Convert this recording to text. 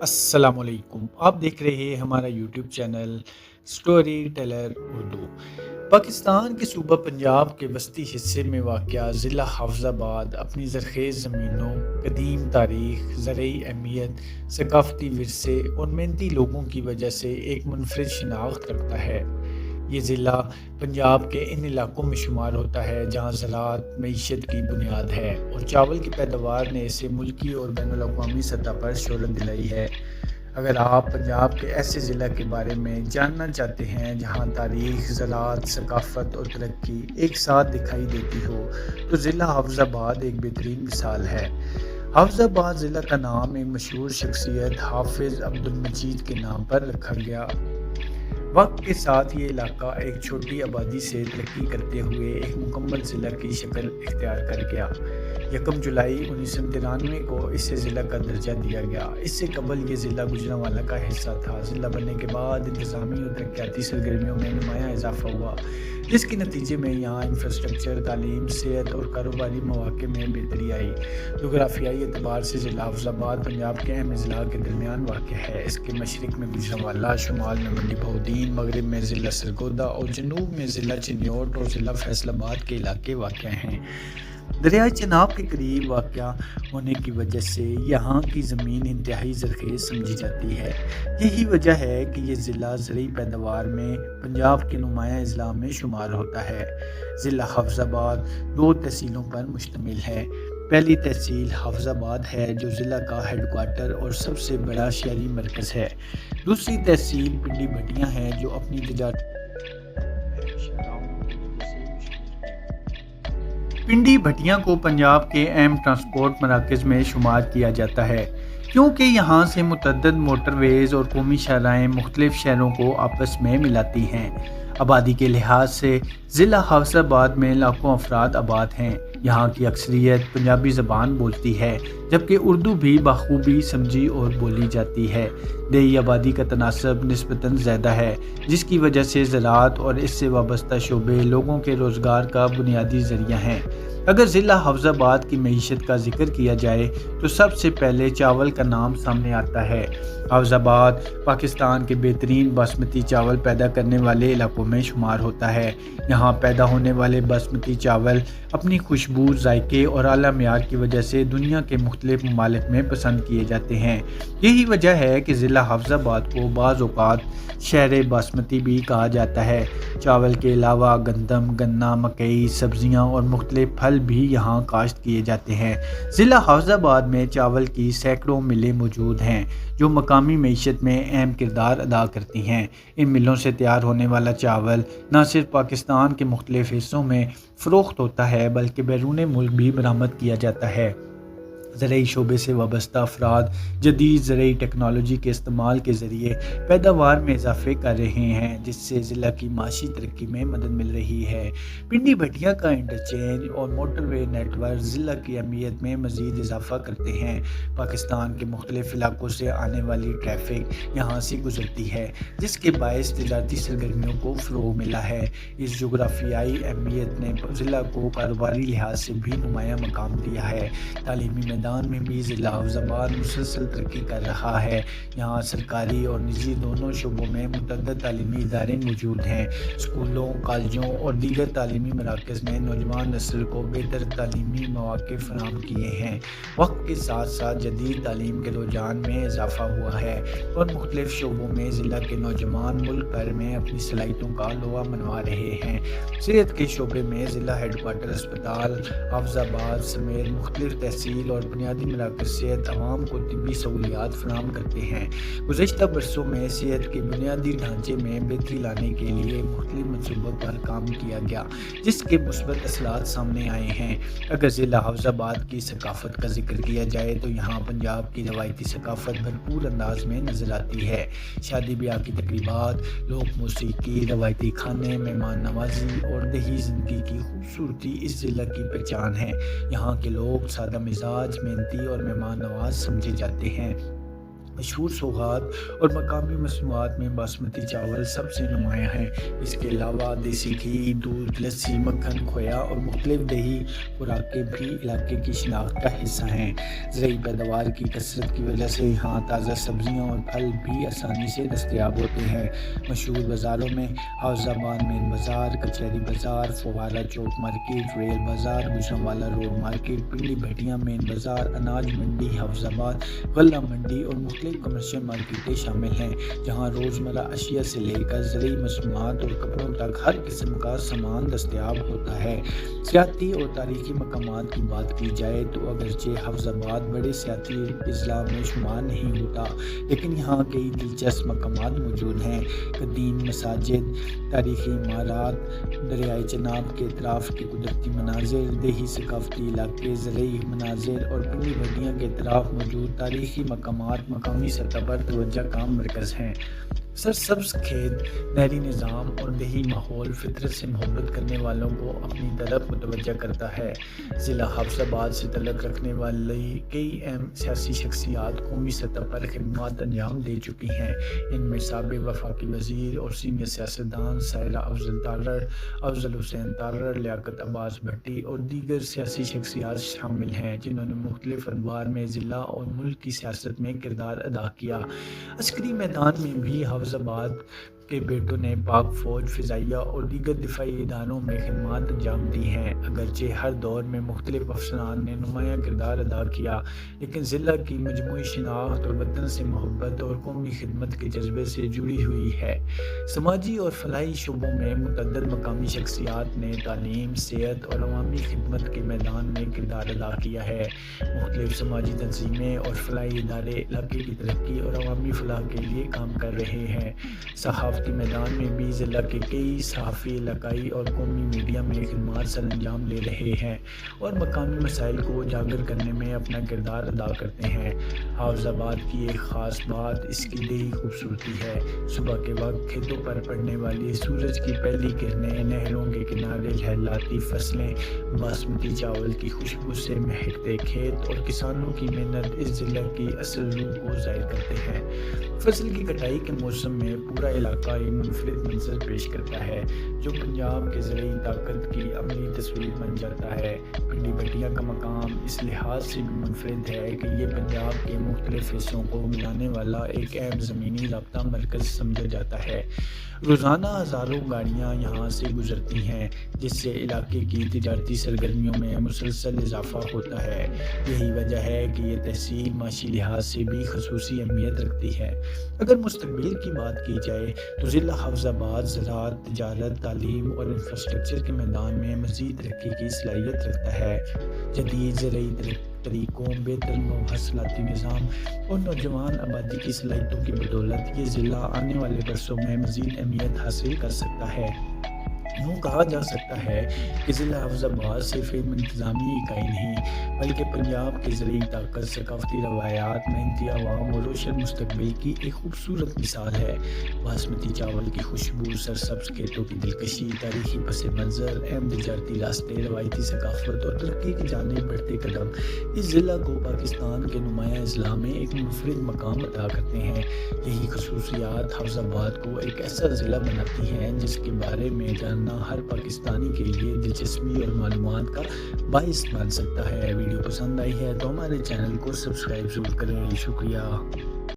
السلام علیکم، آپ دیکھ رہے ہیں ہمارا YouTube channel story teller Urdu. Pakistan کے صوبہ پنجاب کے وسطی حصے میں واقع ضلع حافظ آباد اپنی زرخیز زمینوں، قدیم تاریخ، زرعی اہمیت، ثقافتی ورثے اور محنتی لوگوں کی وجہ سے ایک منفرد شناخت رکھتا ہے۔ یہ ضلع پنجاب کے ان علاقوں میں شمار ہوتا ہے جہاں زراعت معیشت کی بنیاد ہے اور چاول کی پیداوار نے اسے ملکی اور بین الاقوامی سطح پر شہرت دلائی ہے۔ اگر آپ پنجاب کے ایسے ضلع کے بارے میں جاننا چاہتے ہیں جہاں تاریخ، زراعت، ثقافت اور ترقی ایک ساتھ دکھائی دیتی ہو تو ضلع حافظ آباد ایک بہترین مثال ہے۔ حافظ آباد ضلع کا نام ایک مشہور شخصیت حافظ عبد المجید کے نام پر رکھا گیا۔ وقت کے ساتھ یہ علاقہ ایک چھوٹی آبادی سے ترقی کرتے ہوئے ایک مکمل ضلع کی شکل اختیار کر گیا۔ 1 جولائی 1993 کو اسے ضلع کا درجہ دیا گیا۔ اس سے قبل یہ ضلع گوجرانوالہ کا حصہ تھا۔ ضلع بننے کے بعد انتظامی اور ترقیاتی سرگرمیوں میں نمایاں اضافہ ہوا، جس کے نتیجے میں یہاں انفراسٹرکچر، تعلیم، صحت اور کاروباری مواقع میں بہتری آئی۔ جغرافیائی اعتبار سے ضلع حافظ آباد پنجاب کے اہم اضلاع کے درمیان واقع ہے۔ اس کے مشرق میں گوجرانوالہ، شمال میں منڈی بہودین، مغرب میں ضلع سرگودا اور جنوب میں ضلع چنیوٹ اور ضلع فیصل آباد کے علاقے واقع ہیں۔ دریائے چناب کے قریب واقع ہونے کی وجہ سے یہاں کی زمین انتہائی زرخیز سمجھی جاتی ہے۔ یہی وجہ ہے کہ یہ ضلع زرعی پیداوار میں پنجاب کے نمایاں اضلاع میں شمار ہوتا ہے۔ ضلع حافظ آباد 2 تحصیلوں پر مشتمل ہے۔ پہلی تحصیل حافظ آباد ہے جو ضلع کا ہیڈ کوارٹر اور سب سے بڑا شہری مرکز ہے۔ دوسری تحصیل پنڈی بھٹیاں ہے جو اپنی تجارت پنڈی بھٹیاں کو پنجاب کے اہم ٹرانسپورٹ مراکز میں شمار کیا جاتا ہے کیونکہ یہاں سے متعدد موٹر ویز اور قومی شاہراہیں مختلف شہروں کو آپس میں ملاتی ہیں۔ آبادی کے لحاظ سے ضلع حافظ آباد میں لاکھوں افراد آباد ہیں۔ یہاں کی اکثریت پنجابی زبان بولتی ہے جبکہ اردو بھی بخوبی سمجھی اور بولی جاتی ہے۔ دیہی آبادی کا تناسب نسبتاً زیادہ ہے، جس کی وجہ سے زراعت اور اس سے وابستہ شعبے لوگوں کے روزگار کا بنیادی ذریعہ ہیں۔ اگر ضلع حافظ آباد کی معیشت کا ذکر کیا جائے تو سب سے پہلے چاول کا نام سامنے آتا ہے۔ حافظ آباد پاکستان کے بہترین باسمتی چاول پیدا کرنے والے علاقوں میں شمار ہوتا ہے۔ یہاں پیدا ہونے والے باسمتی چاول اپنی خوشبو، ذائقے اور اعلیٰ معیار کی وجہ سے دنیا کے مختلف ممالک میں پسند کیے جاتے ہیں۔ یہی وجہ ہے کہ ضلع حافظ آباد کو بعض اوقات شہر باسمتی بھی کہا جاتا ہے۔ چاول کے علاوہ گندم، گنا، مکئی، سبزیاں اور مختلف پھل بھی یہاں کاشت کیے جاتے ہیں۔ ضلع حافظ آباد میں چاول کی سینکڑوں ملیں موجود ہیں جو مقامی معیشت میں اہم کردار ادا کرتی ہیں۔ ان ملوں سے تیار ہونے والا چاول نہ صرف پاکستان کے مختلف حصوں میں فروخت ہوتا ہے بلکہ بیرون ملک بھی برآمد کیا جاتا ہے۔ زرعی شعبے سے وابستہ افراد جدید زرعی ٹیکنالوجی کے استعمال کے ذریعے پیداوار میں اضافے کر رہے ہیں، جس سے ضلع کی معاشی ترقی میں مدد مل رہی ہے۔ پنڈی بھٹیاں کا انٹرچینج اور موٹر وے نیٹ ورک ضلع کی اہمیت میں مزید اضافہ کرتے ہیں۔ پاکستان کے مختلف علاقوں سے آنے والی ٹریفک یہاں سے گزرتی ہے، جس کے باعث تجارتی سرگرمیوں کو فروغ ملا ہے۔ اس جغرافیائی اہمیت نے ضلع کو کاروباری لحاظ سے بھی نمایاں مقام دیا ہے۔ تعلیمی میدان میں بھی ضلع حافظ آباد مسلسل ترقی کر رہا ہے۔ یہاں سرکاری اور نجی دونوں شعبوں میں متعدد تعلیمی ادارے موجود ہیں۔ اسکولوں، کالجوں اور دیگر تعلیمی مراکز نے نوجوان نسل کو بہتر تعلیمی مواقع فراہم کیے ہیں۔ وقت کے ساتھ ساتھ جدید تعلیم کے رجحان میں اضافہ ہوا ہے اور مختلف شعبوں میں ضلع کے نوجوان ملک بھر میں اپنی صلاحیتوں کا لوا منوا رہے ہیں۔ صحت کے شعبے میں ضلع ہیڈ کوارٹر اسپتال حافظ آباد سمیت مختلف تحصیل اور بنیادی مراکز صحت عوام کو طبی سہولیات فراہم کرتے ہیں۔ گزشتہ برسوں میں صحت کے بنیادی ڈھانچے میں بہتری لانے کے لیے مختلف منصوبوں پر کام کیا گیا، جس کے مثبت اثرات سامنے آئے ہیں۔ اگر ضلع حافظ آباد کی ثقافت کا ذکر کیا جائے تو یہاں پنجاب کی روایتی ثقافت بھرپور انداز میں نظر آتی ہے۔ شادی بیاہ کی تقریبات، لوک موسیقی، روایتی کھانے، مہمان نوازی اور دیہی زندگی کی خوبصورتی اس ضلع کی پہچان ہے۔ یہاں کے لوگ سادہ مزاج، محنتی اور مہمان نواز سمجھے جاتے ہیں۔ مشہور سوغات اور مقامی مصنوعات میں باسمتی چاول سب سے نمایاں ہیں۔ اس کے علاوہ دیسی گھی، دودھ، لسی، مکھن، کھویا اور مختلف دیہی خوراکیں بھی علاقے کی شناخت کا حصہ ہیں۔ زرعی پیداوار کی کثرت کی وجہ سے یہاں تازہ سبزیاں اور پھل بھی آسانی سے دستیاب ہوتے ہیں۔ مشہور بازاروں میں حافظ آباد مین بازار، کچہری بازار، فوارہ چوک مارکیٹ، ریل بازار، گجرانوالہ روڈ مارکیٹ، پنڈی بھٹیاں مین بازار، اناج منڈی حافظ آباد، غلہ منڈی اور مختلف کمرشل مارکیٹیں شامل ہیں، جہاں روزمرہ اشیاء سے لے کر زرعی مصنوعات اور کپڑوں تک ہر قسم کا سامان دستیاب ہوتا ہے۔ سیاحتی اور تاریخی مقامات کی بات کی جائے تو اگرچہ حافظ آباد بڑے سیاحتی اضلاع میں شمار نہیں ہوتا، لیکن یہاں کئی دلچسپ مقامات موجود ہیں۔ قدیم مساجد، تاریخی عمارات، دریائے چناب کے اطراف کے قدرتی مناظر، دیہی ثقافتی علاقے، زرعی مناظر اور پنڈی بھٹیاں کے اطراف موجود تاریخی مقامات مقامی سطح پر توجہ کا مرکز ہیں۔ سرسبز کھیت، نہری نظام اور دیہی ماحول فطرت سے محبت کرنے والوں کو اپنی طرف متوجہ کرتا ہے۔ ضلع حافظ آباد سے تعلق رکھنے والی کئی اہم سیاسی شخصیات قومی سطح پر خدمات انجام دے چکی ہیں۔ ان میں سابق وفاقی وزیر اور سینئر سیاستدان ساحرہ افضل تارڑ، افضل حسین تارڑ، لیاقت عباس بھٹی اور دیگر سیاسی شخصیات شامل ہیں، جنہوں نے مختلف ادوار میں ضلع اور ملک کی سیاست میں کردار ادا کیا۔ عسکری میدان میں بھی حافظ آباد کے بیٹوں نے پاک فوج، فضائیہ اور دیگر دفاعی اداروں میں خدمات انجام دی ہیں۔ اگرچہ ہر دور میں مختلف افسران نے نمایاں کردار ادا کیا، لیکن ضلع کی مجموعی شناخت اور وطن سے محبت اور قومی خدمت کے جذبے سے جڑی ہوئی ہے۔ سماجی اور فلاحی شعبوں میں متعدد مقامی شخصیات نے تعلیم، صحت اور عوامی خدمت کے میدان میں کردار ادا کیا ہے۔ مختلف سماجی تنظیمیں اور فلاحی ادارے علاقے کی ترقی اور عوامی فلاح کے لیے کام کر رہے ہیں۔ صحافتی میدان میں بھی ضلع کے کئی صحافی علاقائی اور قومی میڈیا میں خدمات سر انجام لے رہے ہیں اور مقامی مسائل کو اجاگر کرنے میں اپنا کردار ادا کرتے ہیں۔ حافظ آباد کی ایک خاص بات اس کی دیہی خوبصورتی ہے۔ صبح کے وقت کھیتوں پر پڑنے والی سورج کی پہلی کرنیں، نہروں کے کنارے لہلاتی فصلیں، باسمتی چاول کی خوشبو سے مہکتے کھیت اور کسانوں کی محنت اس ضلع کی اصل روح کو ظاہر کرتے ہیں۔ فصل کی کٹائی کے موسم میں پورا علاقہ ایک منفرد منظر پیش کرتا ہے، جو پنجاب کے زرعی طاقت کی عملی تصویر بن جاتا ہے۔ پنڈی بھٹیاں کا مقام اس لحاظ سے بھی منفرد ہے کہ یہ پنجاب کے مختلف حصوں کو ملانے والا ایک اہم زمینی رابطہ مرکز سمجھا جاتا ہے۔ روزانہ ہزاروں گاڑیاں یہاں سے گزرتی ہیں، جس سے علاقے کی تجارتی سرگرمیوں میں مسلسل اضافہ ہوتا ہے۔ یہی وجہ ہے کہ یہ تحصیل معاشی لحاظ سے بھی خصوصی اہمیت رکھتی ہے۔ اگر مستقبل کی بات کی جائے تو ضلع حافظ آباد زراعت، تجارت، تعلیم اور انفراسٹرکچر کے میدان میں مزید ترقی کی صلاحیت رکھتا ہے۔ جدید زرعی طریقوں، بہتر حاصلاتی نظام اور نوجوان آبادی کی صلاحیتوں کی بدولت یہ ضلع آنے والے برسوں میں مزید اہمیت حاصل کر سکتا ہے۔ یوں کہا جا سکتا ہے کہ ضلع حافظ آباد صرف ایک انتظامی اکائی نہیں، بلکہ پنجاب کی زرعی طاقت، ثقافتی روایات، محنتی عوام اور روشن مستقبل کی ایک خوبصورت مثال ہے۔ باسمتی چاول کی خوشبو، سرسبز کھیتوں کی دلکشی، تاریخی پس منظر، اہم تجارتی راستے، روایتی ثقافت اور ترقی کی جانب بڑھتے قدم اس ضلع کو پاکستان کے نمایاں اضلاع میں ایک منفرد مقام عطا کرتے ہیں۔ یہی خصوصیات حافظ آباد کو ایک ایسا ضلع بناتی ہیں جس کے بارے میں جاننا ہر پاکستانی کے لیے دلچسپی اور معلومات کا باعث بن سکتا ہے۔ ویڈیو پسند آئی ہے تو ہمارے چینل کو سبسکرائب ضرور کریں۔ شکریہ۔